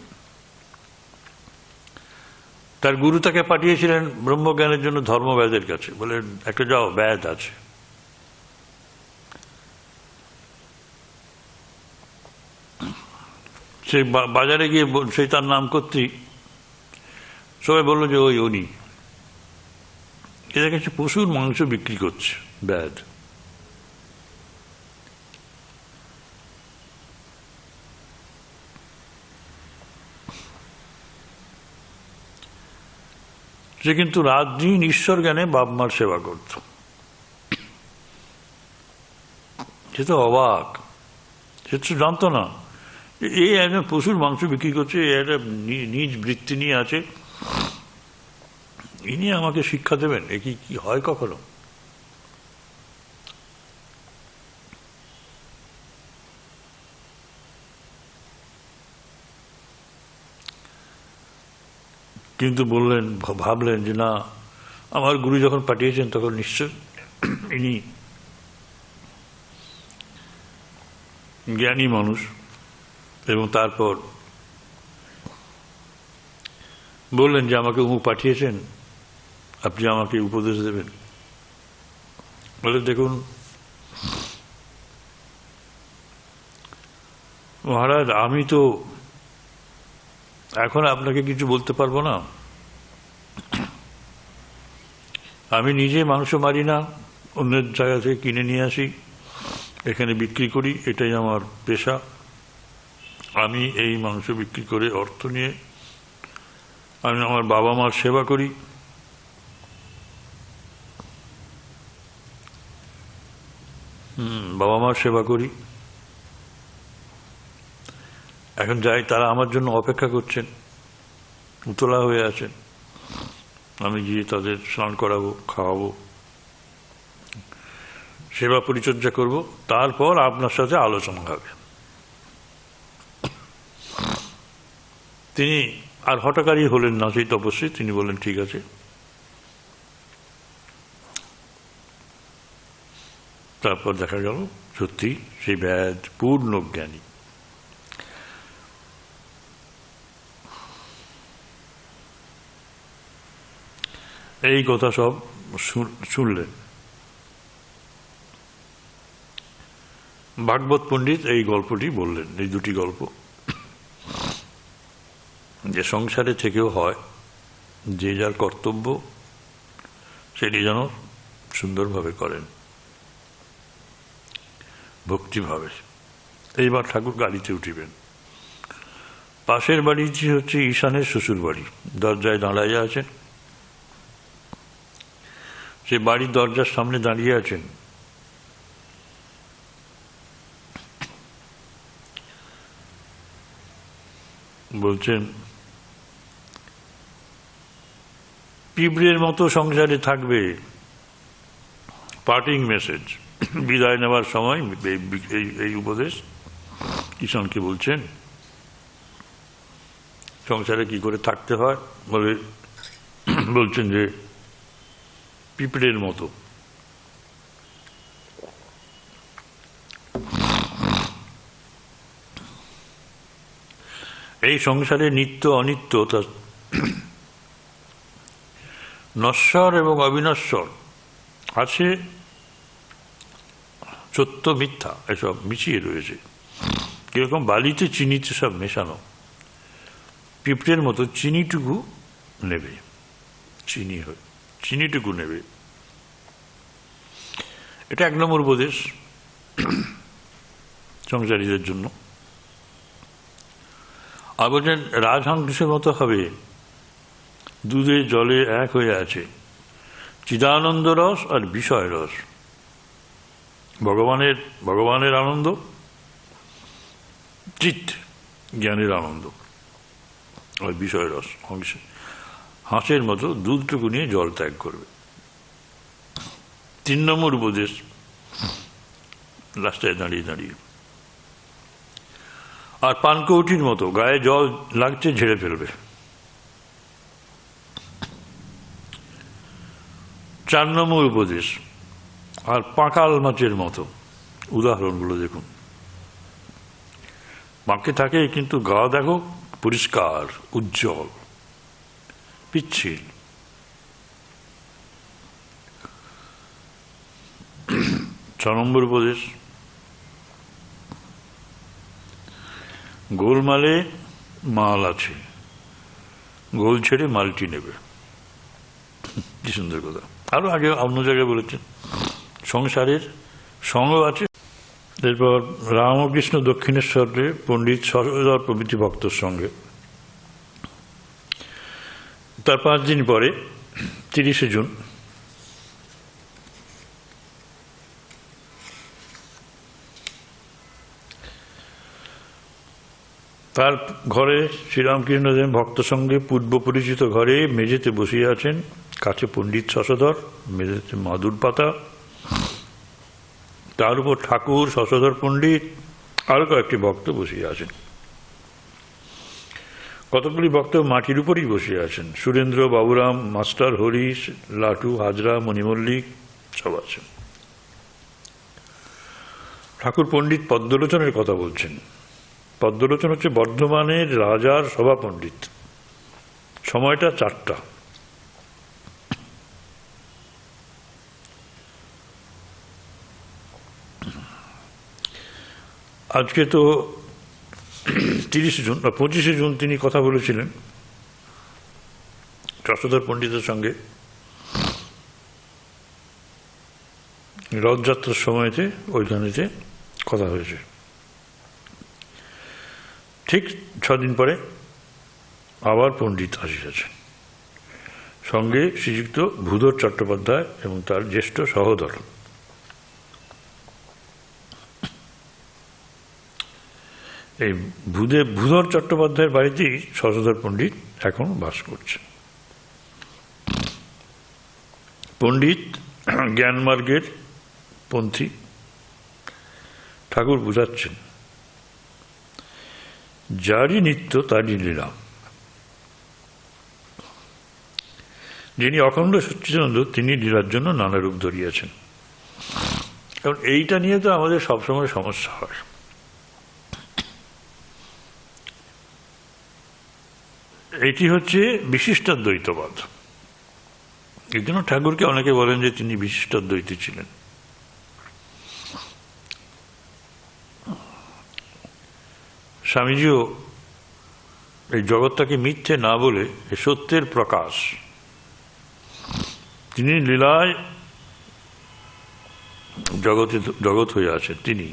তার গুরু তাকে পাঠিয়েছিলেন ব্রহ্মজ্ঞানের জন্য ধর্মব্যাদের কাছে, বলে, একটা যাও, ব্যাদ আছে। সে বাজারে গিয়ে সেই তার নাম করতেই সবাই বললো যে ওই উনি, এদের কাছে পশুর মাংস বিক্রি করছে ব্যাদ। সে কিন্তু রাত দিন ঈশ্বর জ্ঞানে বাপ মার সেবা করত। সে তো অবাক, সে তো জানতো না এই একজন পশুর মাংস বিক্রি করছে, একটা নিজ বৃত্তি নিয়ে আছে, ইনি আমাকে শিক্ষা দেবেন, এ কি হয় কখনো? কিন্তু বললেন, ভাবলেন যে না, আমার গুরু যখন পাঠিয়েছেন তখন নিশ্চয় ইনি জ্ঞানী মানুষ। এবং তারপর বললেন যে আমাকে উমুক পাঠিয়েছেন, আপনি আমাকে উপদেশ দেবেন। বলে, দেখুন মহারাজ, আমি তো এখন আপনাকে কিছু বলতে পারবো না। আমি নিজে মাংস মারি না, অন্যের জায়গা থেকে কিনে নিয়ে আসি, এখানে বিক্রি করি, এটাই আমার পেশা। আমি এই মাংস বিক্রি করে অর্থ নিয়ে আমি আমার বাবা মার সেবা করি। বাবা মার সেবা করি। এখন যাই, তারা আমার জন্য অপেক্ষা করছেন, উতলা হয়ে আছেন। আমি গিয়ে তাদের স্নান করাবো, খাওয়াবো, সেবা পরিচর্যা করব, তারপর আপনার সাথে আলোচনা হবে। তিনি আর হঠাকারী হলেন না সেই তপস্বী, তিনি বললেন, ঠিক আছে। তারপর দেখা গেল সত্যি সেই ব্যাদ পূর্ণ জ্ঞানী। এই কথা সব শুনলেন। ভাগবত পণ্ডিত এই গল্পটি বললেন, এই দুটি গল্প, যে সংসারে থেকেও হয় যে যার কর্তব্য সেটি যেন সুন্দরভাবে করেন, ভক্তিভাবে। এইবার ঠাকুর গাড়িতে উঠিবেন, পাশের বাড়িটি হচ্ছে ঈশানের শ্বশুর বাড়ি, দরজায় দাঁড়াইয়া আছেন। সে বাড়ির দরজার সামনে দাঁড়িয়ে আছেন। বলছেন, পিঁপড়ের মতো সংসারে থাকবে। পার্টিং মেসেজ, বিদায় নেওয়ার সময় এই উপদেশ ঈশানকে বলছেন। সংসারে কি করে থাকতে হয় বলছেন যে পিঁপড়ের মতো। এই সংসারে নিত্য অনিত্য, নশ্বর এবং অবিনশ্বর আছে, সত্য মিথ্যা এসব মিশিয়ে রয়েছে। কিরকম বালিতে চিনিতে সব মেশানো। পিঁপড়ের মতো চিনিটুকু নেবে, চিনিটুকু নেবে। এটা 1 নম্বর উপদেশ সংসারীদের জন্য। আর বলছেন, রাজহংসের মতো হবে, দুধে জলে এক হয়ে আছে, চিদানন্দ রস আর বিষয় রস। ভগবানের আনন্দ, চিৎ জ্ঞানের আনন্দ, আর বিষয় রস। হাঁসের মতো দুধটুকু নিয়ে জল ত্যাগ করবে। 3 নম্বর উপদেশ রাস্তায় দাঁড়িয়ে দাঁড়িয়ে। আর পানকৌটির মতো গায়ে জল লাগছে ঝেড়ে ফেলবে। 4 নম্বর উপদেশ, আর পাঁকাল মাছের মতো। উদাহরণগুলো দেখুন। বাঁকে থাকে কিন্তু গা দেখো পরিষ্কার, উজ্জ্বল, পিচ্ছিল। 6 নম্বর উপদেশ, গোলমালে মাল আছে, গোল ছেড়ে মালটি নেবে। কি সুন্দর কথা। আরো আগে অন্য জায়গায় বলেছেন, সংসারের সঙ্গ আছে। এরপর রামকৃষ্ণ দক্ষিণেশ্বরে পণ্ডিত শশধর প্রভৃতি ভক্তর সঙ্গে। তার 5 দিন পরে 30শে জুন তার ঘরে শ্রীরামকৃষ্ণদেব ভক্ত সঙ্গে পূর্ব পরিচিত ঘরে মেঝেতে বসিয়ে আছেন। কাছে পণ্ডিত শশধর, মেঝেতে মাদুর পাতা, তার উপর ঠাকুর, শশধর পণ্ডিত, আরো কয়েকটি ভক্ত বসিয়ে আছেন। কতগুলি ভক্ত মাটির উপরই বসিয়ে আছেন। সুরেন্দ্র, বাবুরাম, মাস্টার, হরিশ, লাটু, হাজরা, মণিমল্লিক সব আছেন। ঠাকুর পণ্ডিত পদ্মলোচনের কথা বলছেন। পদ্মলোচন হচ্ছে বর্ধমানের রাজার সভা পণ্ডিত। সময়টা 4টা। আজকে তো 30শে জুন, 25শে জুন তিনি কথা বলেছিলেন শশধর পণ্ডিতের সঙ্গে রথযাত্রার সময়তে, ওইখানেতে কথা হয়েছে। ঠিক 6 দিন পরে আবার পণ্ডিত আসিয়াছেন, সঙ্গে শ্রীযুক্ত ভূধর চট্টোপাধ্যায় এবং তার জ্যেষ্ঠ সহোদর। এই ভূধর চট্টোপাধ্যায়ের বাড়িতেই শশধর পণ্ডিত এখন বাস করছেন। পণ্ডিত জ্ঞানমার্গের পন্থী। ঠাকুর বুঝাচ্ছেন, যারই নিত্য তারই লীলা। যিনি অখণ্ড সচ্চিদানন্দ, তিনি লীলার জন্য নানা রূপ ধরিয়াছেন। কারণ এইটা নিয়ে তো আমাদের সবসময় সমস্যা হয়। এটি হচ্ছে বিশিষ্টাদ্বৈতবাদ। এই জন্য ঠাকুরকে অনেকে বলেন যে তিনি বিশিষ্টাদ্বৈতী ছিলেন। স্বামীজিও এই জগৎটাকে মিথ্যে না বলে সত্যের প্রকাশ, তিনি লীলায় জগৎ হয়ে আছেন। তিনি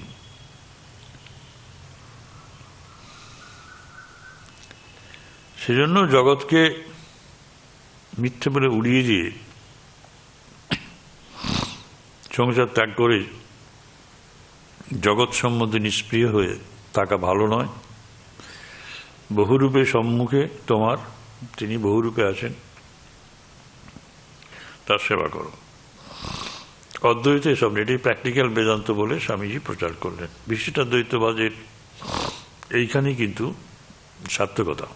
সেজন্য জগৎকে মিথ্যে বলে উড়িয়ে দিয়ে সংসার ত্যাগ করে জগৎ সম্বন্ধে নিষ্প্রিয় হয়ে থাকা ভালো নয়। বহুরূপে সম্মুখে তোমার, তিনি বহুরূপে আছেন, তার সেবা করো। অদ্বৈত এসব এটি প্র্যাকটিক্যাল বেদান্ত বলে স্বামীজি প্রচার করলেন। বিশিষ্টাদ্বৈতবাদের এইখানেই কিন্তু সার্থকতা।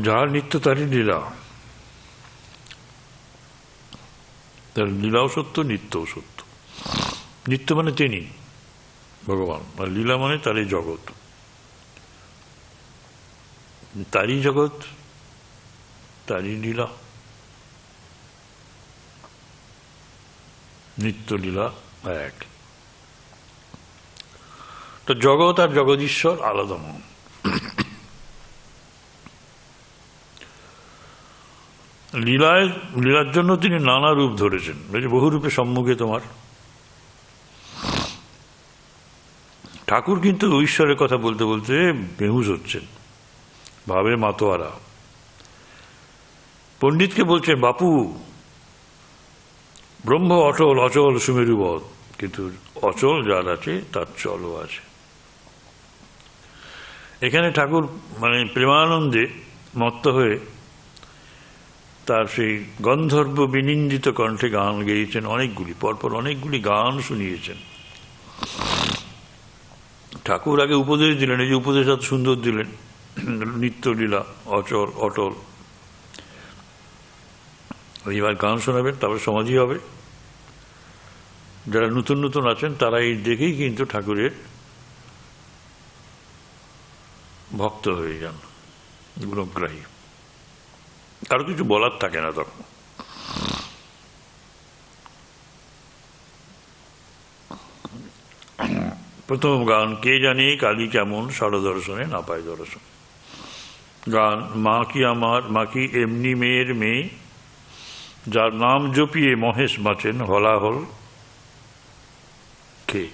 যার নিত্য তারই লীলা, তার লীলাও সত্য, নিত্যও সত্য। নিত্য মানে তিনি ভগবান, আর লীলা মানে তারই জগৎ, তারই জগৎ, তারই লীলা। নিত্য লীলা এক। তো জগৎ আর জগদীশ্বর আলাদা মন। লীলার জন্য তিনি নানা রূপ ধরেছেন। বহু রূপে সম্মুখে তোমার। ঠাকুর কিন্তু ঈশ্বরের কথা বলতে বলতে বেহুশ হচ্ছেন, ভাবে মাতোয়ারা। পণ্ডিতকে বলছেন, বাপু ব্রহ্ম অটল, অচল সুমেরুবৎ, কিন্তু অচল যার আছে তার চলও আছে। এখানে ঠাকুর মানে প্রেমানন্দে মত্ত হয়ে তার সেই গন্ধর্ব বিনিন্দিত কণ্ঠে গান গেয়েছেন অনেকগুলি, পরপর অনেকগুলি গান শুনিয়েছেন। ঠাকুর আগে উপদেশ দিলেন, এই যে উপদেশ এত সুন্দর দিলেন, নিত্যলীলা অচল অটল। এইবার গান শোনাবেন, তারপরে সমাধি হবে। যারা নতুন নতুন আছেন তারা এই দেখেই কিন্তু ঠাকুরের ভক্ত হয়ে যান, গুণগ্রাহী। কারো কিছু বলার থাকে না তখন। প্রথম গান, কে জানে কালী কেমন, ষড়দর্শনে না পায় দর্শন। গান, মা কি আমার, মা কি এমনি মেয়ের মেয়ে, যার নাম জপিয়ে মহেশ বাঁচেন, হলাহল কে।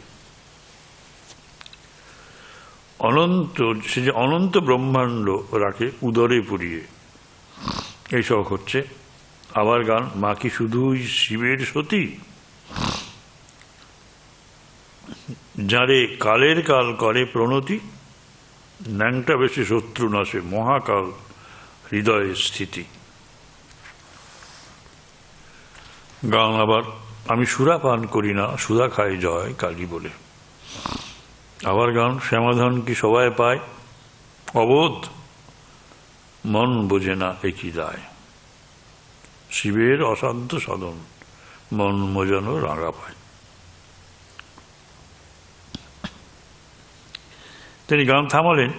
অনন্ত, সে যে অনন্ত ব্রহ্মাণ্ড রাখে উদরে পুরিয়ে, এইসব হচ্ছে। আবার গান, মা কি শুধুই শিবের সতী, যারে কালের কাল করে প্রণতি, ন্যাংটা বেশি শত্রু নাশে মহাকাল হৃদয়ে স্থিতি। গান আবার, আমি সুরা পান করি না, সুধা খাই জয় কালী বলে। আবার গান, শ্যামাধন কি সবাই পায়, অবোধ মন বোঝে না একই দায়, শিবের অসাধ্য সাধন মন মোজানো রাঙা পায়। তিনি গান থামালেন,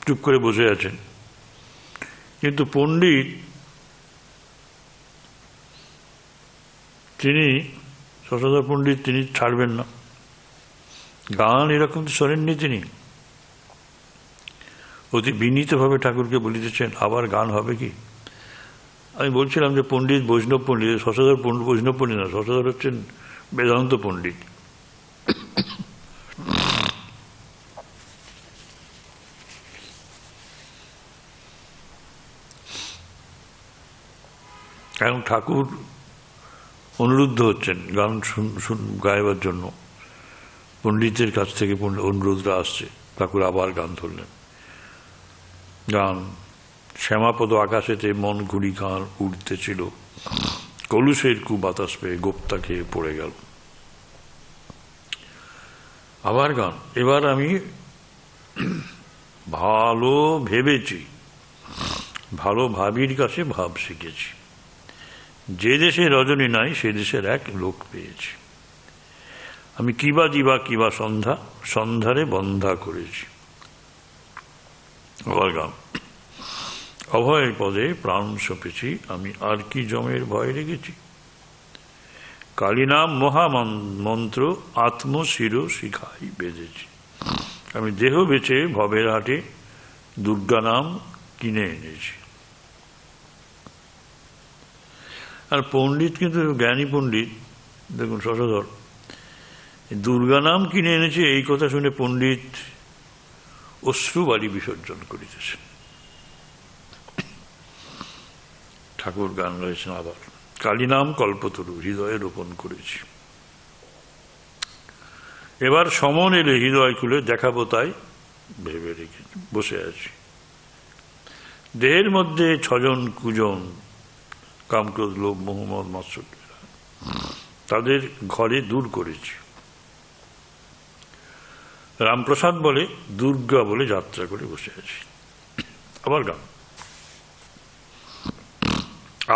চুপ করে বসে আছেন। কিন্তু পণ্ডিত তিনি, শশধর পণ্ডিত, তিনি ছাড়বেন না। গান এরকম তো শোনেননি তিনি। অতি বিনীতভাবে ঠাকুরকে বলিতেছেন, আবার গান হবে কি? আমি বলছিলাম যে পণ্ডিত বৈষ্ণব পণ্ডিত, শশধর বৈষ্ণব পণ্ডিত না, শশধর হচ্ছেন বেদান্ত পণ্ডিত। এখন ঠাকুর অনুরুদ্ধ হচ্ছেন গান গাইবার জন্য। পণ্ডিতের কাছ থেকে অনুরোধটা আসছে, ঠাকুর আবার গান ধরলেন। গান, শ্যামাপদ আকাশেতে মন ঘুড়ি গান উঠতেছিল, কলুষের কু বাতাস পেয়ে গোপ্তা খেয়ে পড়ে গেল। আবার গান, এবার আমি ভালো ভেবেছি, ভালো ভাবির কাছে ভাব শিখেছি, যে দেশে রজনী নাই সে দেশের এক লোক পেয়েছি, আমি কিবা দিবা কিবা সন্ধ্যা, সন্ধ্যারে বন্ধা করেছি। আবার গান, অভয়ের পদে প্রাণ সঁপেছি, আমি আর কি জমের ভয় রেখেছি, কালী নাম মহামন্ত্র আত্মশির শিখাই বেঁধেছি, আমি দেহ বেচে ভবের হাটে দুর্গা নাম কিনে এনেছি। আর পণ্ডিত কিন্তু জ্ঞানী পণ্ডিত, দেখুন শশধর, দুর্গা নাম কিনে এনেছে এই কথা শুনে পণ্ডিত অশ্রুবাড়ি বিসর্জন করিতেছেন। ঠাকুর গান রয়েছেন আবার, কালীনাম কল্পতরু হৃদয়ে রোপণ করেছি, এবার সমন এলে হৃদয় খুলে দেখাবো তাই ভেবে রেখে বসে আছি। দেহের মধ্যে 6 জন কুজন কামক্রোধ লোভ মোহাম্মদ মাৎসর্য, তাদের ঘরে দূর করেছি। রামপ্রসাদ বলে দুর্গা বলে যাত্রা করে বসে আছি। আবার গান,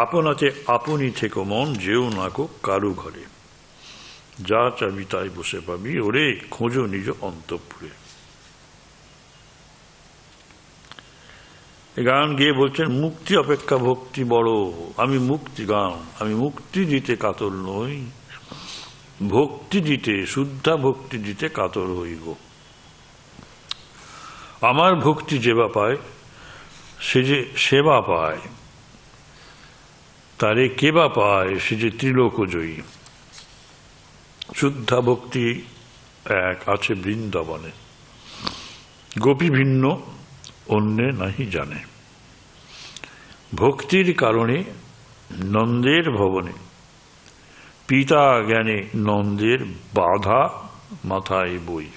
আপনাতে আপনি থেকো মন, যেও নাকো কারু ঘরে, যা চাবি তাই বসে পাবি, ওরে খোঁজো নিজ অন্তঃপুরে। গান গিয়ে বলছেন, মুক্তি অপেক্ষা ভক্তি বড়, আমি মুক্তি গান, আমি মুক্তি দিতে কাতর নই, ভক্তি দিতে শুদ্ধা ভক্তি দিতে কাতর হইব। আমার ভক্তি যেবা পায় সে যে সেবা পায়, তারে কেবা পায় সে যে ত্রিলোক জয়ী। শুদ্ধা ভক্তি এক আছে বৃন্দাবনে, গোপী ভিন্ন অন্যে নাহি জানে। ভক্তির কারণে নন্দের ভবনে, পিতা জ্ঞানে নন্দের বাধা মাথায় বই।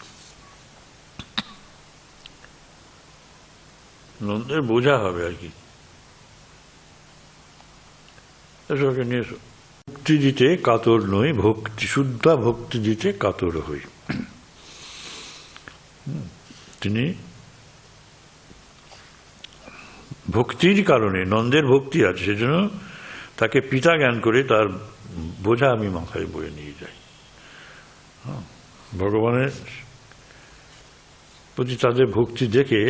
নন্দের বোঝা হবে আর কি। ভক্তি দিতে কাতর নই, ভক্তি শুদ্ধা ভক্তি দিতে কাতর হই। তিনি ভক্তির কারণে, নন্দের ভক্তি আছে সেজন্য তাকে পিতা জ্ঞান করে তার বোঝা আমি মাথায় বয়ে নিয়ে যাই। ভগবানের প্রতি তাদের ভক্তি দেখে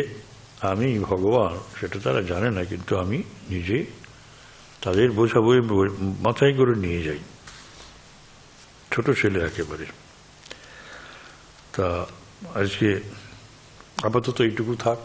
আমি ভগবান সেটা তারা জানে না, কিন্তু আমি নিজে তাদের বোঝা বয়ে মাথায় করে নিয়ে যাই, ছোট ছেলে একেবারে। তা আজকে আপাতত এইটুকু থাক।